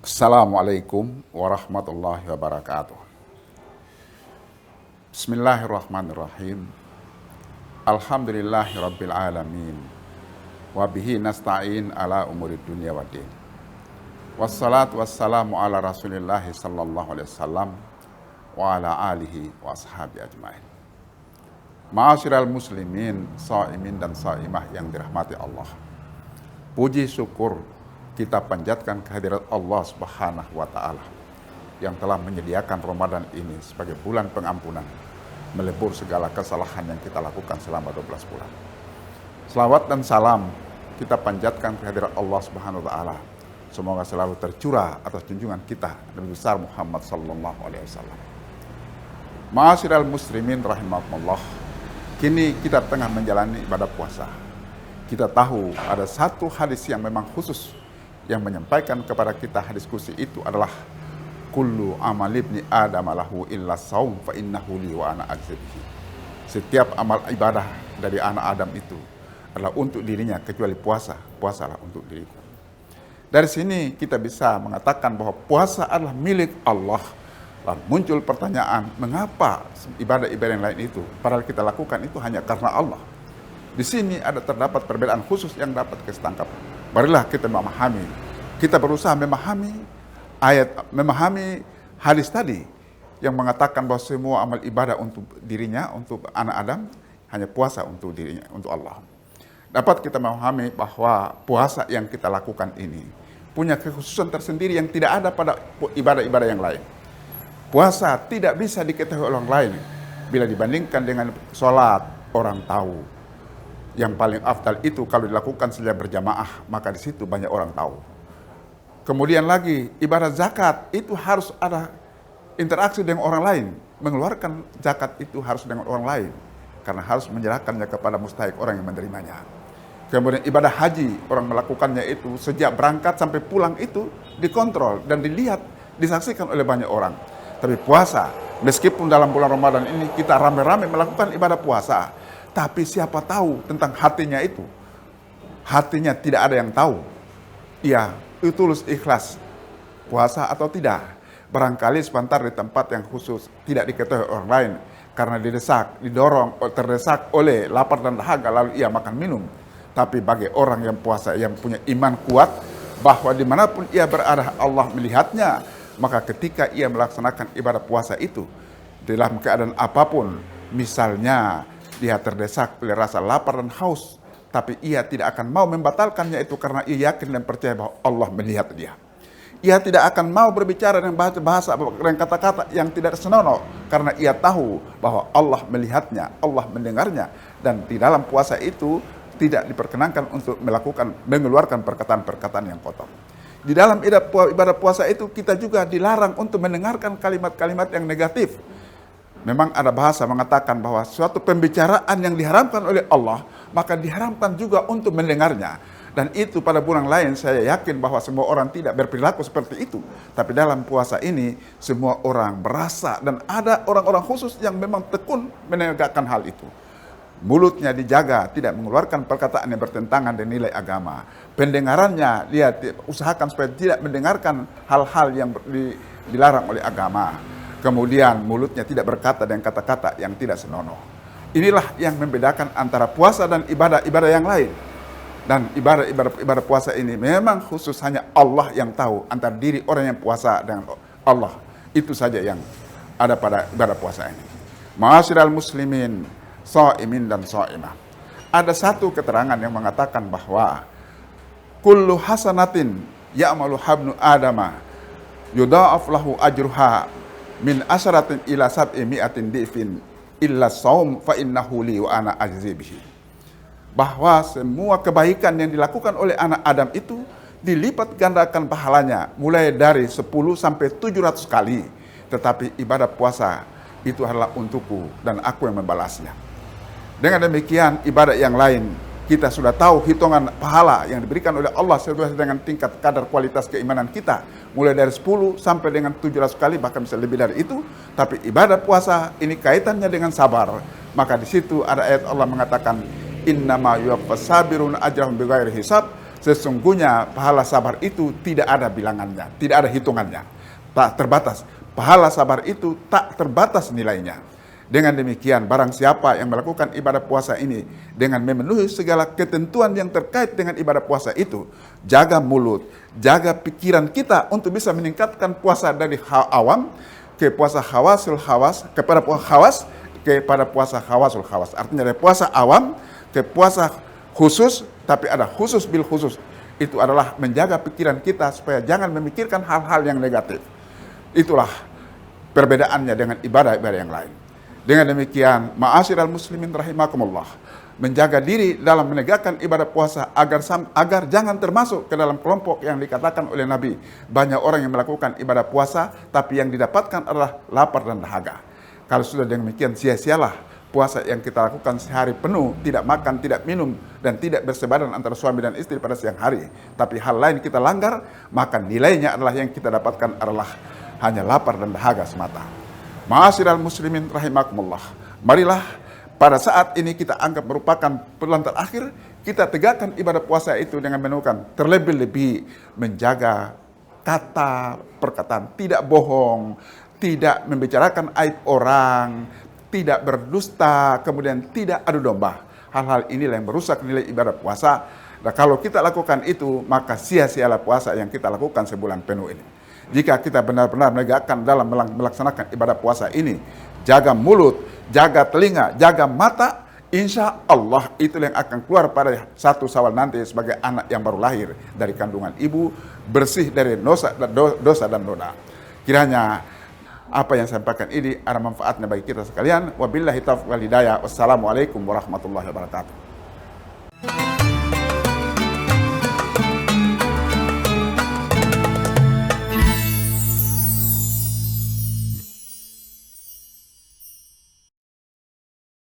Assalamualaikum warahmatullahi wabarakatuh. Bismillahirrahmanirrahim. Alhamdulillahi rabbil alamin. Wabihi nasta'in ala umurid dunia wa din. Wassalatu wassalamu ala rasulillahi sallallahu alaihi wasallam wa ala alihi wa ashabi ajmain. Ma'asyiral muslimin, sa'imin dan sa'imah yang dirahmati Allah. Puji syukur kita panjatkan kehadirat Allah Subhanahu wa taala yang telah menyediakan Ramadan ini sebagai bulan pengampunan, melebur segala kesalahan yang kita lakukan selama 12 bulan. Selawat dan salam kita panjatkan kehadirat Allah Subhanahu wa taala. Semoga selalu tercurah atas junjungan kita Nabi besar Muhammad sallallahu alaihi wasallam. Ma'asyiral muslimin rahimakumullah. Kini kita tengah menjalani ibadah puasa. Kita tahu ada satu hadis yang memang khusus yang menyampaikan kepada kita hadis kursi itu adalah kullu amal ibni adam lahu illa saum fa innahu li wa ana ajzihi. Setiap amal ibadah dari anak Adam itu adalah untuk dirinya kecuali puasa. Puasalah untuk diriku. Dari sini kita bisa mengatakan bahwa puasa adalah milik Allah. Lalu muncul pertanyaan, mengapa ibadah-ibadah yang lain itu padahal kita lakukan itu hanya karena Allah? Di sini ada terdapat perbedaan khusus yang dapat kita tangkap. Marilah kita memahami. Kita berusaha memahami memahami hadis tadi yang mengatakan bahwa semua amal ibadah untuk dirinya, untuk anak Adam, hanya puasa untuk dirinya, untuk Allah. Dapat kita memahami bahwa puasa yang kita lakukan ini punya kekhususan tersendiri yang tidak ada pada ibadah-ibadah yang lain. Puasa tidak bisa diketahui orang lain bila dibandingkan dengan sholat. Orang tahu yang paling afdal itu kalau dilakukan secara berjamaah, maka di situ banyak orang tahu. Kemudian lagi ibadah zakat itu harus ada interaksi dengan orang lain. Mengeluarkan zakat itu harus dengan orang lain karena harus menyerahkannya kepada mustahik orang yang menerimanya. Kemudian ibadah haji, orang melakukannya itu sejak berangkat sampai pulang itu dikontrol dan dilihat, disaksikan oleh banyak orang. Tapi puasa, meskipun dalam bulan Ramadan ini kita rame-rame melakukan ibadah puasa, tapi siapa tahu tentang hatinya itu? Hatinya tidak ada yang tahu. Ia tulus ikhlas puasa atau tidak. Barangkali sebentar di tempat yang khusus tidak diketahui orang lain karena didesak, didorong, terdesak oleh lapar dan dahaga lalu ia makan minum. Tapi bagi orang yang puasa yang punya iman kuat bahwa dimanapun ia berada Allah melihatnya, maka ketika ia melaksanakan ibadah puasa itu dalam keadaan apapun, misalnya dia terdesak oleh rasa lapar dan haus, tapi ia tidak akan mau membatalkannya itu karena ia yakin dan percaya bahwa Allah melihat dia. Ia tidak akan mau berbicara dengan bahasa dan kata-kata yang tidak senonoh karena ia tahu bahwa Allah melihatnya, Allah mendengarnya, dan di dalam puasa itu tidak diperkenankan untuk mengeluarkan perkataan-perkataan yang kotor. Di dalam ibadah puasa itu kita juga dilarang untuk mendengarkan kalimat-kalimat yang negatif. Memang ada bahasa mengatakan bahwa suatu pembicaraan yang diharamkan oleh Allah, maka diharamkan juga untuk mendengarnya. Dan itu pada bulan lain saya yakin bahwa semua orang tidak berperilaku seperti itu. Tapi dalam puasa ini semua orang berasa dan ada orang-orang khusus yang memang tekun menegakkan hal itu. Mulutnya dijaga, tidak mengeluarkan perkataan yang bertentangan dengan nilai agama. Pendengarannya dia usahakan supaya tidak mendengarkan hal-hal yang dilarang oleh agama. Kemudian mulutnya tidak berkata dengan kata-kata yang tidak senonoh. Inilah yang membedakan antara puasa dan ibadah-ibadah yang lain. Dan ibadah puasa ini memang khusus hanya Allah yang tahu antara diri orang yang puasa dengan Allah. Itu saja yang ada pada ibadah puasa ini. Ma'asyiral muslimin, sha'imin dan sha'imah. Ada satu keterangan yang mengatakan bahwa kullu hasanatin ya'malu habnu adama yudha'af lahu ajruha min asyaratin ila sab'i mi'atin di'fin illa saum fa innahu li wa ana ajzi bihi. Bahwa semua kebaikan yang dilakukan oleh anak Adam itu dilipat gandakan pahalanya mulai dari 10 sampai 700 kali. Tetapi ibadah puasa itu adalah untukku dan aku yang membalasnya. Dengan demikian ibadah yang lain kita sudah tahu hitungan pahala yang diberikan oleh Allah sesuai dengan tingkat kadar kualitas keimanan kita. Mulai dari 10 sampai dengan 700 kali, bahkan bisa lebih dari itu. Tapi ibadah puasa ini kaitannya dengan sabar. Maka di situ ada ayat Allah mengatakan, innama yuwaffas sabiruna ajrahum bighairi hisab. Sesungguhnya pahala sabar itu tidak ada bilangannya, tidak ada hitungannya, tak terbatas. Pahala sabar itu tak terbatas nilainya. Dengan demikian, barang siapa yang melakukan ibadah puasa ini dengan memenuhi segala ketentuan yang terkait dengan ibadah puasa itu, jaga mulut, jaga pikiran kita untuk bisa meningkatkan puasa dari awam ke puasa khawasul khawas, kepada puasa khawas kepada puasa khawasul khawas. Artinya dari puasa awam ke puasa khusus, tapi ada khusus bil khusus. Itu adalah menjaga pikiran kita supaya jangan memikirkan hal-hal yang negatif. Itulah perbedaannya dengan ibadah-ibadah yang lain. Dengan demikian, ma'asyiral muslimin rahimakumullah, menjaga diri dalam menegakkan ibadah puasa agar jangan termasuk ke dalam kelompok yang dikatakan oleh Nabi. Banyak orang yang melakukan ibadah puasa, tapi yang didapatkan adalah lapar dan dahaga. Kalau sudah demikian, sia-sialah puasa yang kita lakukan sehari penuh, tidak makan, tidak minum, dan tidak bersebadan antara suami dan istri pada siang hari. Tapi hal lain kita langgar, maka nilainya adalah yang kita dapatkan adalah hanya lapar dan dahaga semata. Ma'asyiral muslimin rahimakumullah, marilah pada saat ini kita anggap merupakan bulan terakhir, kita tegakkan ibadah puasa itu dengan menemukan terlebih-lebih menjaga kata perkataan, tidak bohong, tidak membicarakan aib orang, tidak berdusta, kemudian tidak adu domba. Hal-hal inilah yang merusak nilai ibadah puasa. Dan kalau kita lakukan itu, maka sia-sialah puasa yang kita lakukan sebulan penuh ini. Jika kita benar-benar menegakkan dalam melaksanakan ibadah puasa ini, jaga mulut, jaga telinga, jaga mata, insya Allah itu yang akan keluar pada 1 Syawal nanti sebagai anak yang baru lahir dari kandungan ibu, bersih dari dosa dan noda. Kiranya apa yang saya sampaikan ini ada manfaatnya bagi kita sekalian. Wabillahi taufiq wal hidayah. Wassalamualaikum warahmatullahi wabarakatuh.